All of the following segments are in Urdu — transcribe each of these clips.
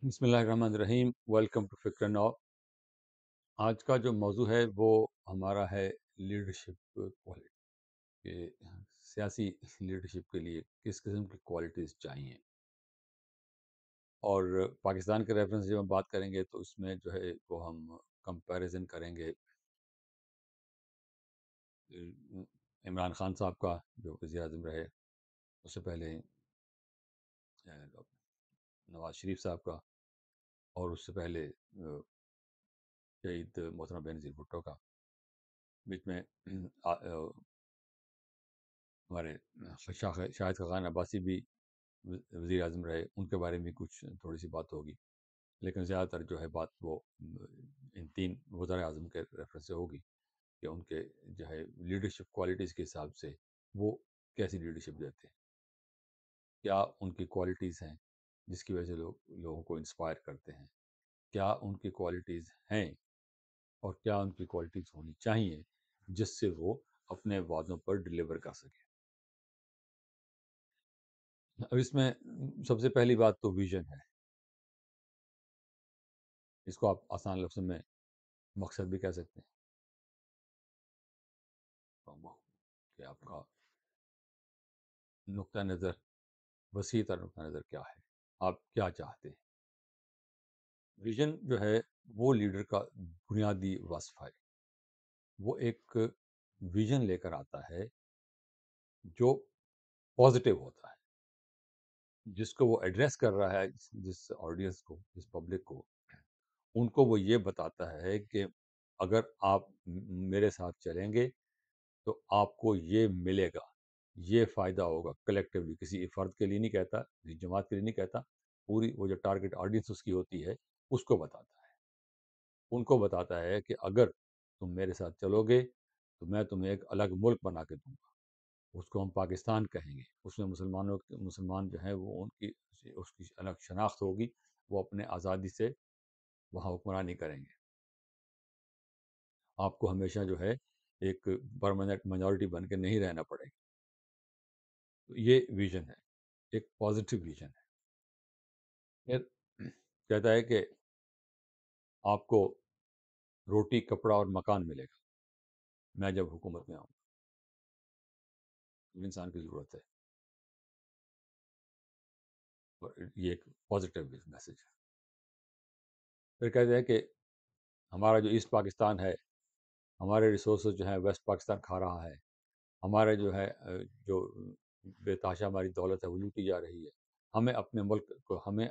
بسم اللہ الرحمن الرحیم، ویلکم ٹو فکر نو۔ آج کا جو موضوع ہے وہ ہمارا ہے لیڈرشپ کوالٹی، کہ سیاسی لیڈرشپ کے لیے کس قسم کی کوالٹیز چاہیے۔ اور پاکستان کے ریفرنس سے جب ہم بات کریں گے تو اس میں جو ہے وہ ہم کمپیریزن کریں گے عمران خان صاحب کا جو وزیر اعظم رہے، اس سے پہلے نواز شریف صاحب کا، اور اس سے پہلے شہید محترم بینظیر بھٹو کا۔ بیچ میں ہمارے شاہد خاقان عباسی بھی وزیر اعظم رہے، ان کے بارے میں کچھ تھوڑی سی بات ہوگی، لیکن زیادہ تر جو ہے بات وہ ان تین وزراء اعظم کے ریفرنس سے ہوگی کہ ان کے جو ہے لیڈرشپ کوالٹیز کے حساب سے وہ کیسی لیڈرشپ دیتے ہیں، کیا ان کی کوالٹیز ہیں جس کی وجہ سے لوگوں کو انسپائر کرتے ہیں، کیا ان کی کوالٹیز ہیں اور کیا ان کی کوالٹیز ہونی چاہیے جس سے وہ اپنے وعدوں پر ڈلیور کر سکیں۔ اب اس میں سب سے پہلی بات تو ویژن ہے، اس کو آپ آسان لفظوں میں مقصد بھی کہہ سکتے ہیں کہ آپ کا نقطہ نظر، وسیع تر نقطہ نظر کیا ہے، آپ کیا چاہتے ہیں۔ ویژن جو ہے وہ لیڈر کا بنیادی وصف ہے، وہ ایک ویژن لے کر آتا ہے جو پازیٹیو ہوتا ہے، جس کو وہ ایڈریس کر رہا ہے، جس آڈینس کو، جس پبلک کو، ان کو وہ یہ بتاتا ہے کہ اگر آپ میرے ساتھ چلیں گے تو آپ کو یہ ملے گا، یہ فائدہ ہوگا کلیکٹیولی، کسی فرد کے لیے نہیں کہتا، کسی جماعت کے لیے نہیں کہتا، پوری وہ جو ٹارگٹ آڈینس اس کی ہوتی ہے اس کو بتاتا ہے، ان کو بتاتا ہے کہ اگر تم میرے ساتھ چلو گے تو میں تمہیں ایک الگ ملک بنا کے دوں گا، اس کو ہم پاکستان کہیں گے، اس میں مسلمان جو ہیں وہ اس کی الگ شناخت ہوگی، وہ اپنے آزادی سے وہاں حکمرانی کریں گے، آپ کو ہمیشہ جو ہے ایک پرماننٹ مائنورٹی بن کے نہیں رہنا پڑے گا۔ تو یہ ویژن ہے، ایک پازیٹیو ویژن ہے۔ پھر کہتا ہے کہ آپ کو روٹی، کپڑا اور مکان ملے گا میں جب حکومت میں آؤں، انسان کی ضرورت ہے، اور یہ ایک پازیٹیو میسج ہے۔ پھر کہتے ہیں کہ ہمارا جو ایسٹ پاکستان ہے، ہمارے ریسورسز جو ہیں ویسٹ پاکستان کھا رہا ہے، ہمارے جو ہے جو بے تحاشا ہماری دولت ہے وہ لوٹی جا رہی ہے، ہمیں اپنے ملک کو، ہمیں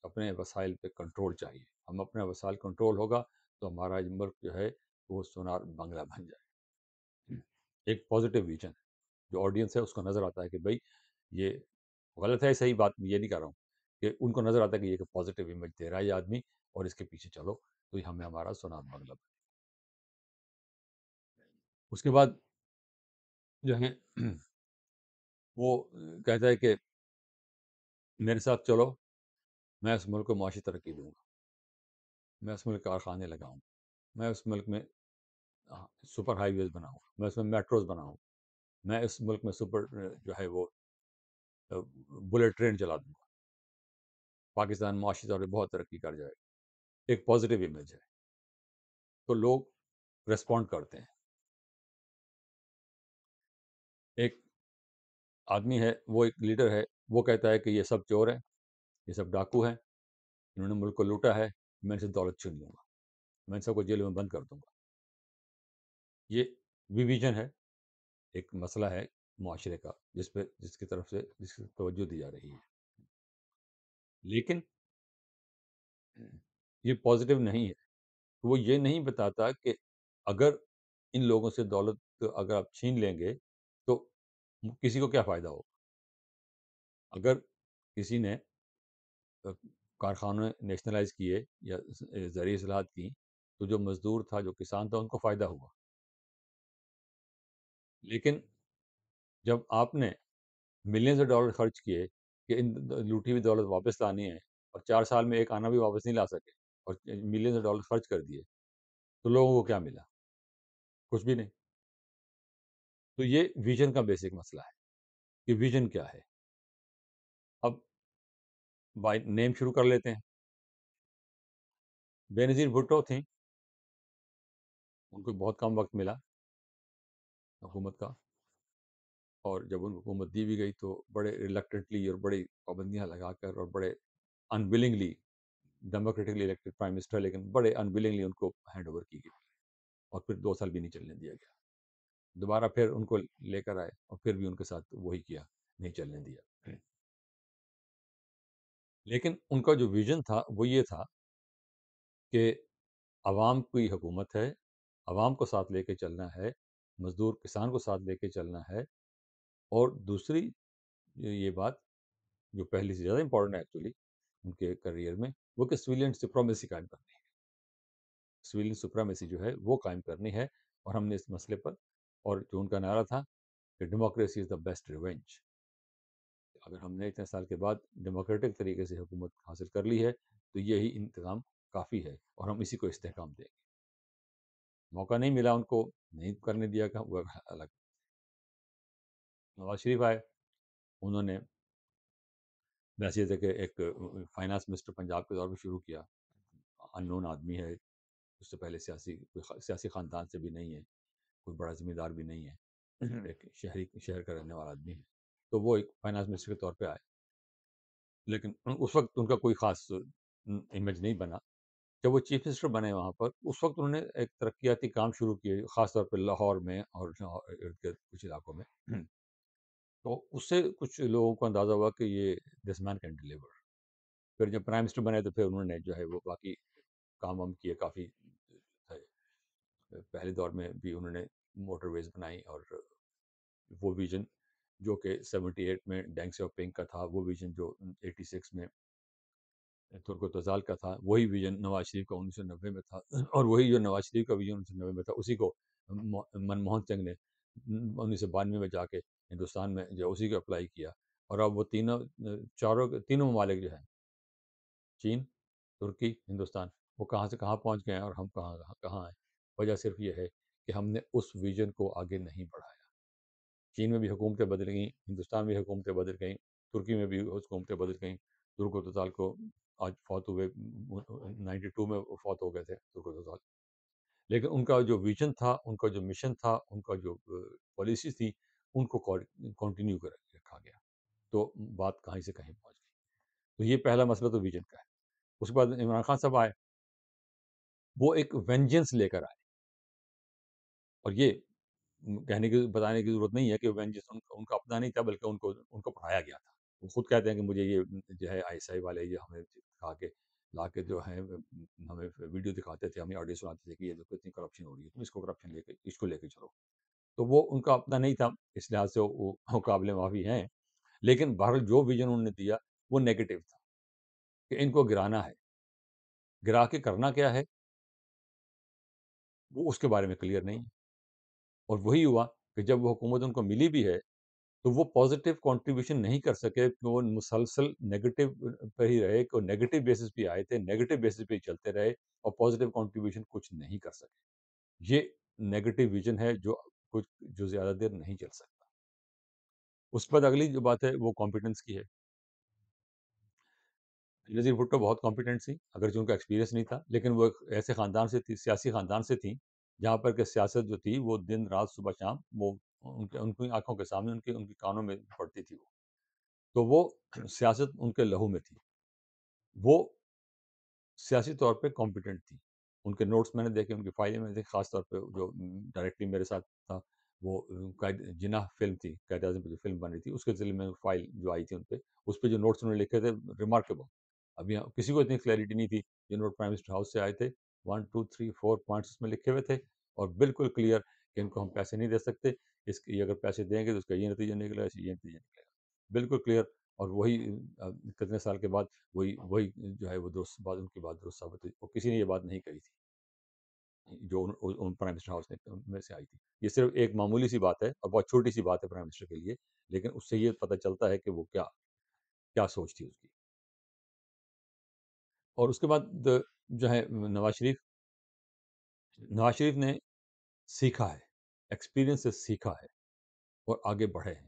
اپنے وسائل پہ کنٹرول چاہیے، ہم اپنا وسائل کنٹرول ہوگا تو ہمارا ملک جو ہے وہ سونار بنگلہ بن جائے۔ ایک پازیٹیو ویژن ہے، جو آڈینس ہے اس کو نظر آتا ہے کہ بھائی یہ غلط ہے، صحیح بات میں یہ نہیں کر رہا ہوں، کہ ان کو نظر آتا ہے کہ یہ پازیٹیو امیج دے رہا ہے یہ آدمی، اور اس کے پیچھے چلو تو یہ ہمیں ہمارا سونار بنگلہ بنے۔ اس کے بعد جو ہے وہ کہتا ہے کہ میرے ساتھ چلو، میں اس ملک کو معاشی ترقی دوں گا، میں اس ملک کارخانے لگاؤں گا، میں اس ملک میں سپر ہائی ویز بناؤں گا، میں اس میں میٹروز بناؤں گا، میں اس ملک میں سپر جو ہے وہ بلٹ ٹرین چلا دوں گا، پاکستان معاشی طور پہ بہت ترقی کر جائے گا۔ ایک پازیٹیو امیج ہے تو لوگ ریسپونڈ کرتے ہیں۔ ایک آدمی ہے، وہ ایک لیڈر ہے، وہ کہتا ہے کہ یہ سب چور ہیں، یہ سب ڈاکو ہیں، انہوں نے ملک کو لوٹا ہے، میں ان سے دولت چھین لوں گا، میں ان سب کو جیلوں میں بند کر دوں گا۔ یہ ویژن ہے، ایک مسئلہ ہے معاشرے کا جس کی طرف سے جس کی توجہ دی جا رہی ہے، لیکن یہ پازیٹیو نہیں ہے۔ وہ یہ نہیں بتاتا کہ اگر ان لوگوں سے دولت اگر آپ چھین لیں گے تو کسی کو کیا فائدہ ہوگا۔ اگر کسی نے کارخانے نیشنلائز کیے یا زرعی اصلاحات کی تو جو مزدور تھا، جو کسان تھا، ان کو فائدہ ہوا، لیکن جب آپ نے ملینز آف ڈالر خرچ کیے کہ ان لوٹی ہوئی دولت واپس لانی ہے، اور 4 سال میں ایک آنا بھی واپس نہیں لا سکے، اور ملینز آف ڈالر خرچ کر دیے، تو لوگوں کو کیا ملا؟ کچھ بھی نہیں۔ تو یہ ویژن کا بیسک مسئلہ ہے کہ ویژن کیا ہے۔ اب بائی نیم شروع کر لیتے ہیں. بے نظیر بھٹو تھیں، ان کو بہت کم وقت ملا حکومت کا، اور جب ان کو حکومت دی بھی گئی تو بڑے ریلکٹنٹلی اور بڑی پابندیاں لگا کر اور بڑے انولنگلی، ڈیموکریٹکلی الیکٹڈ پرائم منسٹر، لیکن بڑے انولنگلی ان کو ہینڈ اوور کی گئی، اور پھر 2 سال بھی نہیں چلنے دیا گیا. دوبارہ پھر ان کو لے کر آئے اور پھر بھی ان کے ساتھ وہی کیا، نہیں چلنے دیا. لیکن ان کا جو ویژن تھا وہ یہ تھا کہ عوام کی حکومت ہے، عوام کو ساتھ لے کے چلنا ہے، مزدور کسان کو ساتھ لے کے چلنا ہے. اور دوسری یہ بات جو پہلی سے زیادہ امپورٹنٹ ہے ایکچولی ان کے کریئر میں، وہ کہ سویلین سپرامیسی قائم کرنی ہے. سویلین سپرامیسی جو ہے وہ قائم کرنی ہے، اور ہم نے اس مسئلے پر، اور جو ان کا نعرہ تھا کہ democracy is the best revenge, اگر ہم نے اتنے سال کے بعد ڈیموکریٹک طریقے سے حکومت حاصل کر لی ہے تو یہی انتظام کافی ہے، اور ہم اسی کو استحکام دیں گے. موقع نہیں ملا ان کو، نہیں کرنے دیا، کہ وہ الگ. نواز شریف آئے، انہوں نے ویسے تھے کہ ایک فائنانس منسٹر پنجاب کے طور پہ شروع کیا، ان نون آدمی ہے، اس سے پہلے سیاسی خاندان سے بھی نہیں ہے، کوئی بڑا ذمہ دار بھی نہیں ہے، ایک شہر کا رہنے والا آدمی ہے. تو وہ ایک فائنانس منسٹر کے طور پہ آئے، لیکن اس وقت ان کا کوئی خاص امیج نہیں بنا. جب وہ چیف منسٹر بنے وہاں پر، اس وقت انہوں نے ایک ترقیاتی کام شروع کیے، خاص طور پہ لاہور میں اور ارد گرد کچھ علاقوں میں. تو اس سے کچھ لوگوں کو اندازہ ہوا کہ یہ دس مین کین ڈیلیور. پھر جب پرائم منسٹر بنے تو پھر انہوں نے جو ہے وہ باقی کام وام کیے کافی تھے. پہلے دور میں بھی انہوں نے موٹر ویز بنائی، اور وہ ویژن جو کہ 78 میں ڈینگ سیاؤ پنگ کا تھا، وہ ویژن جو 86 میں ترک و تزال کا تھا، وہی ویژن نواز شریف کا 1990 میں تھا. اور وہی جو نواز شریف کا ویژن 1990 میں تھا، اسی کو منموہن سنگھ نے 1992 میں جا کے ہندوستان میں جو اسی کو اپلائی کیا. اور اب وہ تینوں ممالک جو ہیں، چین، ترکی، ہندوستان، وہ کہاں سے کہاں پہنچ گئے ہیں، اور ہم کہاں ہیں. وجہ صرف یہ ہے کہ ہم نے اس ویژن کو آگے نہیں بڑھایا. چین میں بھی حکومتیں بدل گئیں، ہندوستان میں حکومتیں بدل گئیں، ترکی میں بھی حکومتیں بدل گئیں. ترک و تزال کو آج فوت ہوئے، 92 میں فوت ہو گئے تھے ترک و تزال. لیکن ان کا جو ویژن تھا، ان کا جو مشن تھا، ان کا جو پالیسی تھی، ان کو کنٹینیو کر رکھا گیا. تو بات کہیں سے کہیں پہنچ گئی. تو یہ پہلا مسئلہ تو ویژن کا ہے. اس کے بعد عمران خان صاحب آئے، وہ ایک وینجنس لے کر آئے. اور یہ بتانے کی ضرورت نہیں ہے کہ وینجنس ان کا اپنا نہیں تھا، بلکہ ان کو پڑھایا گیا تھا. وہ خود کہتے ہیں کہ مجھے یہ جو ہے آئی ایس آئی والے یہ ہمیں دکھا کے لا کے جو ہے ہمیں ویڈیو دکھاتے تھے، ہمیں آڈیو سناتے تھے کہ یہ دیکھو اتنی کرپشن ہو رہی ہے، تم اس کو کرپشن لے کے اس کو لے کے چلو. تو وہ ان کا اپنا نہیں تھا، اس لحاظ سے وہ قابل معافی ہیں. لیکن بہرحال جو ویژن انہوں نے دیا وہ نیگیٹو تھا، کہ ان کو گرانا ہے. گرا کے کرنا کیا ہے وہ اس کے بارے میں کلیئر نہیں ہے. اور وہی ہوا کہ جب وہ حکومت ان کو ملی بھی ہے تو وہ پازیٹیو کنٹریبیوشن نہیں کر سکے، کہ وہ مسلسل نیگیٹو پہ ہی رہے، کہ وہ نیگیٹو بیسس پہ آئے تھے، نیگیٹو بیسس پہ ہی چلتے رہے، اور پازیٹیو کنٹریبیوشن کچھ نہیں کر سکے. یہ نیگیٹو ویژن ہے جو زیادہ دیر نہیں چل سکتا. اس کے بعد اگلی جو بات ہے وہ کمپیٹنس کی ہے. نظیر بھٹو بہت کمپیٹنٹ تھی، اگرچہ ان کا ایکسپیرینس نہیں تھا، لیکن وہ ایک ایسے خاندان سے تھی، سیاسی خاندان سے تھیں، جہاں پر کہ سیاست جو تھی وہ دن رات صبح شام وہ ان کی آنکھوں کے سامنے، ان کی کانوں میں پڑتی تھی. تو وہ سیاست ان کے لہو میں تھی. وہ سیاسی طور پہ کمپیٹنٹ تھی. ان کے نوٹس میں نے دیکھے، ان کی فائلیں میں نے دیکھی، خاص طور پہ جو ڈائریکٹلی میرے ساتھ تھا، وہ جناح فلم تھی، قائد اعظم پہ جو فلم بن رہی تھی، اس کے ذریعے میں فائل جو آئی تھی ان پہ، اس پہ جو نوٹس انہوں نے لکھے تھے، ریمارکیبل. ابھی کسی کو اتنی کلیئرٹی نہیں تھی. جو نوٹ پرائم منسٹر ہاؤس سے آئے تھے، 1 2 3 4 پوائنٹس اس میں لکھے ہوئے تھے، اور بالکل کلیئر کہ ان کو ہم پیسے نہیں دے سکتے، یہ اگر پیسے دیں گے تو اس کا یہ نتیجہ نکلے گا، یہ نتیجہ نکلے گا. بالکل کلیئر. اور وہی کتنے سال کے بعد وہی جو ہے وہ درست بات، ان کی بات درست ثابت ہوئی. اور کسی نے یہ بات نہیں کہی تھی جو ان پرائم منسٹر ہاؤس میں سے آئی تھی. یہ صرف ایک معمولی سی بات ہے، اور بہت چھوٹی سی بات ہے پرائم منسٹر کے لیے، لیکن اس سے یہ پتہ چلتا ہے کہ وہ کیا سوچ تھی اس کی. اور اس کے بعد جو ہے نواز شریف نے سیکھا ہے، ایکسپیرینس سے سیکھا ہے، اور آگے بڑھے ہیں.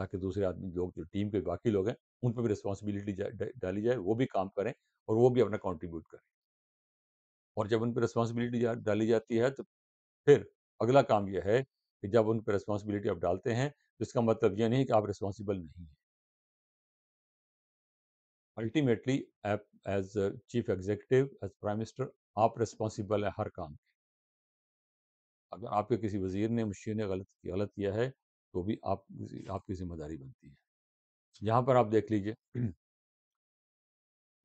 تاکہ دوسرے آدمی لوگ جو ٹیم کے باقی لوگ ہیں ان پہ بھی رسپانسبلٹی ڈالی جائے، وہ بھی کام کریں اور وہ بھی اپنا کنٹریبیوٹ کریں. اور جب ان پہ رسپانسبلٹی ڈالی جاتی ہے تو پھر اگلا کام یہ ہے کہ جب ان پہ رسپانسبلٹی آپ ڈالتے ہیں تو اس کا مطلب یہ نہیں کہ آپ رسپانسبل نہیں ہیں. الٹیمیٹلی آپ as chief executive, as prime minister, آپ رسپانسبل ہیں ہر کام کے. اگر آپ کے کسی وزیر نے مشیر نے غلط کیا ہے تو بھی آپ کی ذمہ داری بنتی ہے. یہاں پر آپ دیکھ لیجئے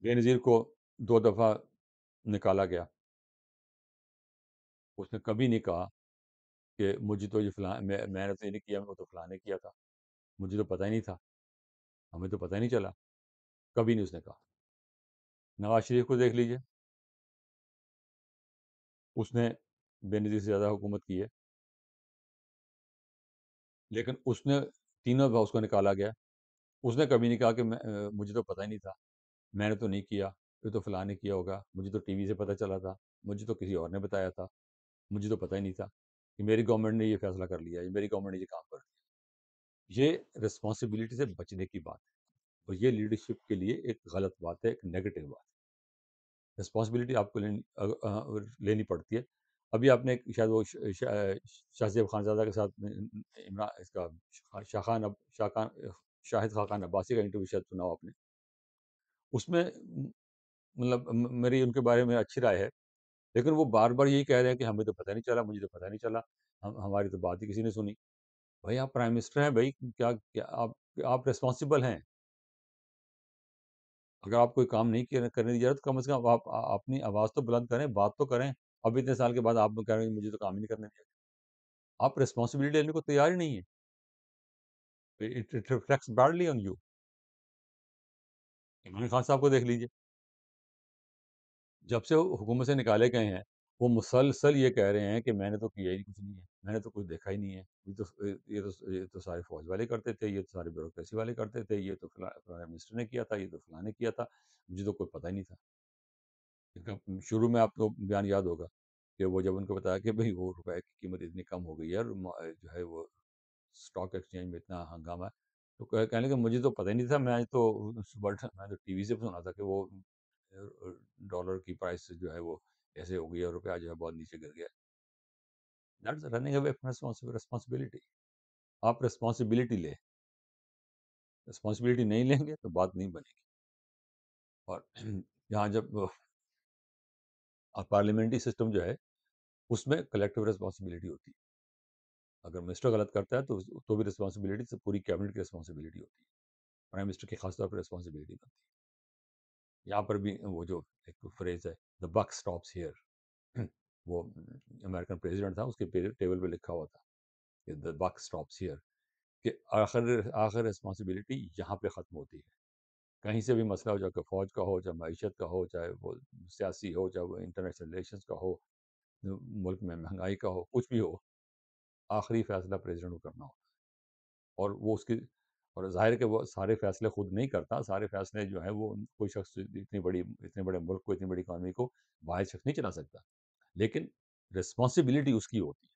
بے نظیر کو 2 دفعہ نکالا گیا. اس نے کبھی نہیں کہا کہ مجھے تو یہ فلاں میں نے تو یہ نہیں کیا، وہ تو فلاں نے کیا تھا، مجھے تو پتہ ہی نہیں تھا، ہمیں تو پتہ ہی نہیں چلا. کبھی نہیں اس نے کہا. نواز شریف کو دیکھ لیجئے، اس نے بے نظیر سے زیادہ حکومت کی ہے، لیکن اس نے 3 دفعہ اس کو نکالا گیا. اس نے کبھی نہیں کہا کہ مجھے تو پتہ ہی نہیں تھا، میں نے تو نہیں کیا، یہ تو فلاں نے کیا ہوگا، مجھے تو ٹی وی سے پتہ چلا تھا، مجھے تو کسی اور نے بتایا تھا، مجھے تو پتہ ہی نہیں تھا کہ میری گورنمنٹ نے یہ فیصلہ کر لیا ہے، میری گورنمنٹ نے یہ کام کر دیا. یہ رسپانسبلٹی سے بچنے کی بات ہے اور یہ لیڈرشپ کے لیے ایک غلط بات ہے، ایک نیگیٹو بات ہے. رسپانسبلٹی آپ کو لینی پڑتی ہے. ابھی آپ نے شاید وہ شاہ زیب خانزادہ کے ساتھ عمران اس کا شاہد خاقان عباسی کا انٹرویو شاید سنا ہو آپ نے. اس میں مطلب میری ان کے بارے میں اچھی رائے ہے، لیکن وہ بار بار یہی کہہ رہے ہیں کہ ہمیں تو پتہ نہیں چلا، مجھے تو پتہ نہیں چلا، ہماری تو بات ہی کسی نے سنی. بھائی آپ پرائم منسٹر ہیں، بھائی کیا آپ رسپانسبل ہیں. اگر آپ کوئی کام نہیں کرنے دی جا رہا تو کم از کم آپ اپنی آواز تو بلند کریں، بات تو کریں. اب اتنے سال کے بعد آپ کہہ رہے ہیں مجھے تو کام ہی نہیں کرنے دیا. آپ رسپانسبلٹی لینے کو تیار ہی نہیں ہے. It reflects badly on you. Imran Khan صاحب کو دیکھ لیجیے، جب سے وہ حکومت سے نکالے گئے ہیں وہ مسلسل یہ کہہ رہے ہیں کہ میں نے تو کیا ہی کچھ نہیں ہے، میں نے تو کچھ دیکھا ہی نہیں ہے، یہ تو سارے فوج والے کرتے تھے، یہ تو سارے بیوروکریسی والے کرتے تھے، یہ تو پرائم منسٹر نے کیا تھا، یہ تو فلاں نے کیا تھا، مجھے تو کوئی پتہ ہی نہیں تھا. شروع میں آپ کو بیان یاد ہوگا کہ وہ جب ان کو بتایا کہ بھئی وہ روپے کی قیمت اتنی کم ہو گئی ہے اور جو ہے وہ اسٹاک ایکسچینج میں اتنا ہنگامہ ہے، تو کہنے کہ مجھے تو پتہ ہی نہیں تھا، میں تو ٹی وی سے سنا تھا کہ وہ ڈالر کی پرائس جو ہے وہ ایسے ہو گئی ہے، روپیہ جو ہے بہت نیچے گر گیا. That's running away from responsibility. آپ رسپانسبلٹی لیں، رسپانسبلٹی نہیں لیں گے تو بات نہیں بنے گی. اور یہاں جب پارلیمنٹری سسٹم جو ہے اس میں کلیکٹیو رسپانسبلٹی ہوتی ہے. اگر منسٹر غلط کرتا ہے تو بھی رسپانسبلٹی سے پوری کیبنٹ کی رسپانسبلٹی ہوتی ہے. پرائم منسٹر کی خاص طور پر رسپانسبلٹی بنتی ہے. یہاں پر بھی وہ جو ایک فریز ہے دا بک اسٹاپس ہیئر، وہ امریکن پریزیڈنٹ تھا، اس کے ٹیبل پہ لکھا ہوا تھا کہ دا بک اسٹاپس ہیئر، کہ آخر رسپانسبلٹی یہاں پہ ختم ہوتی ہے. کہیں سے بھی مسئلہ ہو، چاہے فوج کا ہو، چاہے معیشت کا ہو، چاہے وہ سیاسی ہو، چاہے وہ انٹرنیشنل ریلیشنز کا ہو، ملک میں مہنگائی کا ہو، کچھ بھی ہو، آخری فیصلہ پریزیڈنٹ کو کرنا ہوتا ہے. اور وہ اس کی اور ظاہر ہے کہ وہ سارے فیصلے خود نہیں کرتا، سارے فیصلے جو ہیں وہ کوئی شخص اتنے بڑے ملک کو، اتنی بڑی اکانومی کو واحد شخص نہیں چلا سکتا. لیکن رسپانسبلٹی اس کی ہوتی ہے.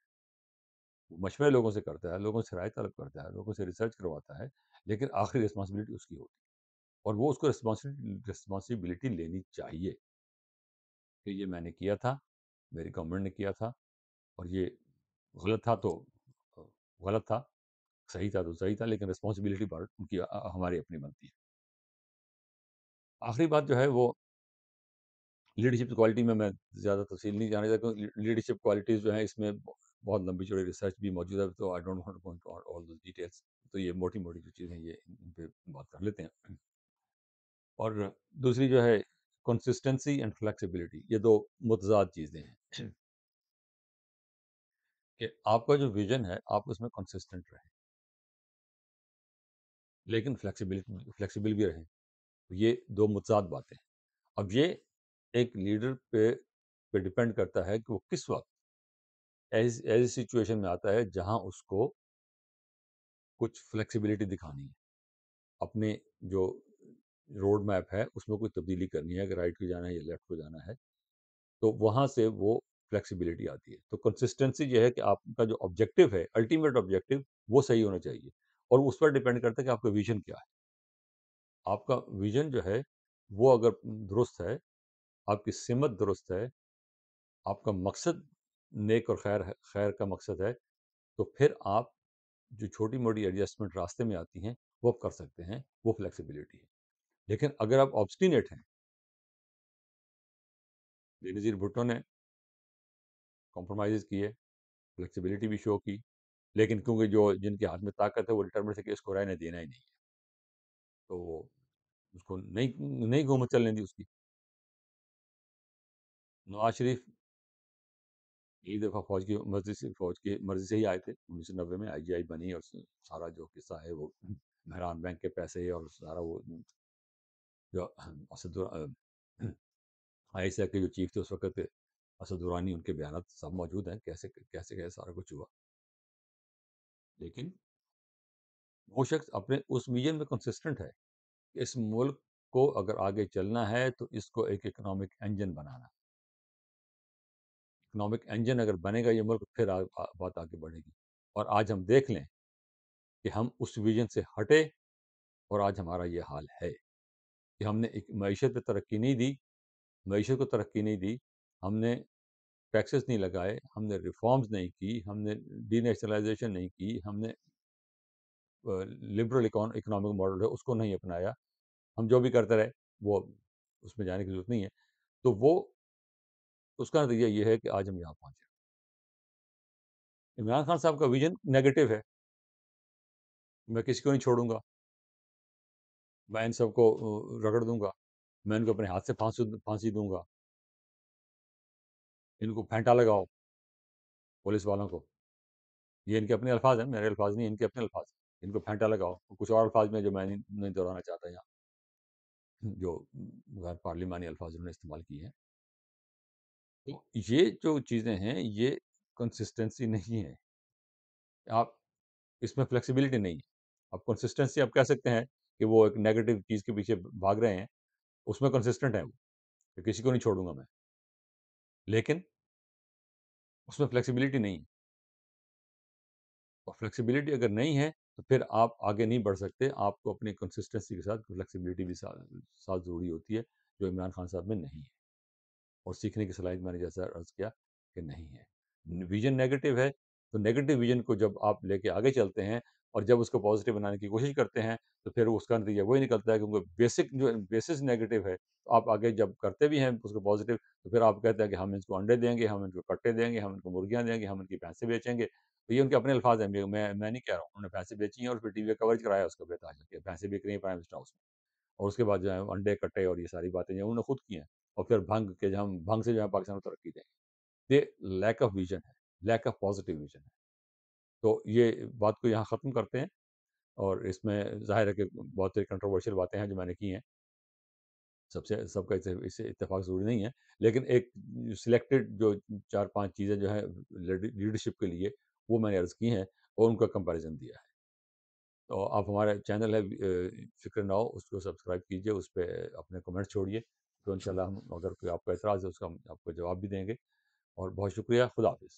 وہ مشورے لوگوں سے کرتا ہے، لوگوں سے رائے طلب کرتا ہے، لوگوں سے ریسرچ کرواتا ہے، لیکن آخری رسپانسبلٹی اس کی ہوتی ہے. اور وہ اس کو رسپانسبلٹی لینی چاہیے کہ یہ میں نے کیا تھا، میری گورنمنٹ نے کیا تھا، اور یہ غلط تھا تو غلط تھا، صحیح تھا تو صحیح تھا، لیکن رسپانسبلٹی پر ان کی ہماری اپنی بنتی ہے. آخری بات جو ہے وہ لیڈرشپ کوالٹی میں زیادہ تفصیل نہیں جانا چاہتا ہوں. لیڈرشپ کوالٹیز جو ہیں اس میں بہت لمبی چوڑی ریسرچ بھی موجود ہے، تو I don't want to go into all those details. تو یہ موٹی موٹی جو چیزیں یہ ان پہ بات کر لیتے ہیں. اور دوسری جو ہے کنسسٹنسی اینڈ فلیکسیبلٹی، یہ دو متضاد چیزیں ہیں کہ آپ کا جو ویژن ہے آپ اس میں کنسسٹنٹ رہیں لیکن فلیکسیبل بھی رہیں. یہ دو متضاد باتیں ہیں. اب یہ ایک لیڈر پہ ڈپینڈ کرتا ہے کہ وہ کس وقت ایسی سچویشن میں آتا ہے جہاں اس کو کچھ فلیکسیبلٹی دکھانی ہے، اپنے جو روڈ میپ ہے اس میں کوئی تبدیلی کرنی ہے، اگر رائٹ کو جانا ہے یا لیفٹ کو جانا ہے تو وہاں سے وہ فلیکسیبلٹی آتی ہے. تو کنسسٹنسی یہ ہے کہ آپ کا جو آبجیکٹو ہے، الٹیمیٹ آبجیکٹو، وہ صحیح ہونا چاہیے. اور اس پر ڈیپینڈ کرتا ہے کہ آپ کا ویژن کیا ہے. آپ کا ویژن جو ہے وہ اگر درست ہے، آپ کی سمت درست ہے، آپ کا مقصد نیک اور خیر کا مقصد ہے، تو پھر آپ جو چھوٹی موٹی ایڈجسٹمنٹ راستے میں آتی ہیں وہ آپ کر سکتے ہیں. وہ فلیکسیبلٹی ہے. لیکن اگر آپ آبسٹینیٹ ہیں، بے نظیر بھٹو نے کمپرومائز کیے، فلیکسیبلٹی بھی شو کی، لیکن کیونکہ جو جن کے ہاتھ میں طاقت ہے وہ ڈٹرمنٹ ہے کہ اس کو رہنے دینا ہی نہیں ہے، تو وہ اس کو نہیں گھومت چلنے دی اس کی. نواز شریف ایک دفعہ فوج کی مرضی سے ہی آئے تھے. 1990 میں آئی جی آئی بنی، اور سارا جو قصہ ہے وہ مہران بینک کے پیسے اور سارا وہ جو اسد آئی ایس آئی کے جو چیف تھے اس وقت، اسد دورانی، ان کے بیانات سب موجود ہیں کیسے کیسے کیسے سارا کچھ ہوا. لیکن وہ شخص اپنے اس ویژن میں کنسسٹنٹ ہے کہ اس ملک کو اگر آگے چلنا ہے تو اس کو ایک اکنامک انجن بنانا. اکنامک انجن اگر بنے گا یہ ملک، پھر بات آگے بڑھے گی. اور آج ہم دیکھ لیں کہ ہم اس ویژن سے ہٹے، اور آج ہمارا یہ حال ہے کہ ہم نے ایک معیشت پہ ترقی نہیں دی، معیشت کو ترقی نہیں دی. ہم نے ٹیکسز نہیں لگائے، ہم نے ریفارمز نہیں کی، ہم نے ڈی نیشنلائزیشن نہیں کی، ہم نے لبرل اکنامک ماڈل ہے اس کو نہیں اپنایا. ہم جو بھی کرتے رہے وہ اس میں جانے کی ضرورت نہیں ہے. تو وہ اس کا نتیجہ یہ ہے کہ آج ہم یہاں پہنچے. عمران خان صاحب کا ویژن نیگیٹو ہے. میں کسی کو نہیں چھوڑوں گا، میں ان سب کو رگڑ دوں گا، میں ان کو اپنے ہاتھ سے پھانسی دوں گا، ان کو پھینٹا لگاؤ پولیس والوں کو. یہ ان کے اپنے الفاظ ہیں، میرے الفاظ نہیں، ان کے اپنے الفاظ ہیں. ان کو پھینٹا لگاؤ. کچھ اور الفاظ میں جو میں نہیں دہرانا چاہتا یہاں، جو غیر پارلیمانی الفاظ انہوں نے استعمال کیے ہیں. تو یہ جو چیزیں ہیں یہ کنسسٹنسی نہیں ہے. آپ اس میں فلیکسیبلٹی نہیں ہے. آپ کنسسٹنسی آپ کہہ سکتے ہیں کہ وہ ایک نیگیٹو چیز کے پیچھے بھاگ رہے ہیں، اس میں کنسسٹنٹ ہے وہ کہ کسی کو نہیں چھوڑوں گا میں. لیکن اس میں فلیکسیبلٹی نہیں ہے. اور فلیکسیبلٹی اگر نہیں ہے تو پھر آپ آگے نہیں بڑھ سکتے. آپ کو اپنی کنسسٹنسی کے ساتھ فلیکسیبلٹی بھی ساتھ ضروری ہوتی ہے، جو عمران خان صاحب میں نہیں ہے. اور سیکھنے کی صلاحیت میں نے جیسا عرض کیا کہ نہیں ہے. ویژن نیگیٹو ہے تو نیگیٹو ویژن کو جب آپ لے کے آگے چلتے ہیں اور جب اس کو پازیٹیو بنانے کی کوشش کرتے ہیں تو پھر اس کا نتیجہ وہی نکلتا ہے، کیونکہ بیسک جو بیسس نیگیٹو ہے. تو آپ آگے جب کرتے بھی ہیں اس کو پازیٹیو، تو پھر آپ کہتے ہیں کہ ہم ان کو انڈے دیں گے، ہم ان کو کٹے دیں گے، ہم ان کو مرغیاں دیں گے، ہم ان کی بھینسیں بیچیں گے. تو یہ ان کے اپنے الفاظ ہیں، میں نہیں کہہ رہا ہوں. انہوں نے بھینسیں بیچی ہیں اور پھر ٹی وی کوریج کرایا اس کا بےتاج کہ بھینسیں بک رہی ہیں پرائم منسٹر ہاؤس میں. اور اس کے بعد جو ہے انڈے کٹے اور یہ ساری باتیں جو انہوں نے خود کی ہیں. اور پھر بھنگ کے جو ہم بھنگ سے جو ہے پاکستان کو ترقی دیں گے. یہ لیک آف ویژن ہے، لیک آف پازیٹیو ویژن ہے. تو یہ بات کو یہاں ختم کرتے ہیں. اور اس میں ظاہر ہے کہ بہت سی کنٹروورشل باتیں ہیں جو میں نے کی ہیں. سب کا اس سے اتفاق ضروری نہیں ہے، لیکن ایک سلیکٹڈ جو 4-5 چیزیں جو ہیں لیڈرشپ کے لیے وہ میں نے عرض کی ہیں اور ان کا کمپیریزن دیا ہے. تو آپ ہمارے چینل ہے فکر نہ ہو، اس کو سبسکرائب کیجئے، اس پہ اپنے کمنٹ چھوڑیے. تو انشاءاللہ ہم اگر کوئی آپ کا اعتراض ہے اس کا ہم آپ کو جواب بھی دیں گے. اور بہت شکریہ. خدا حافظ.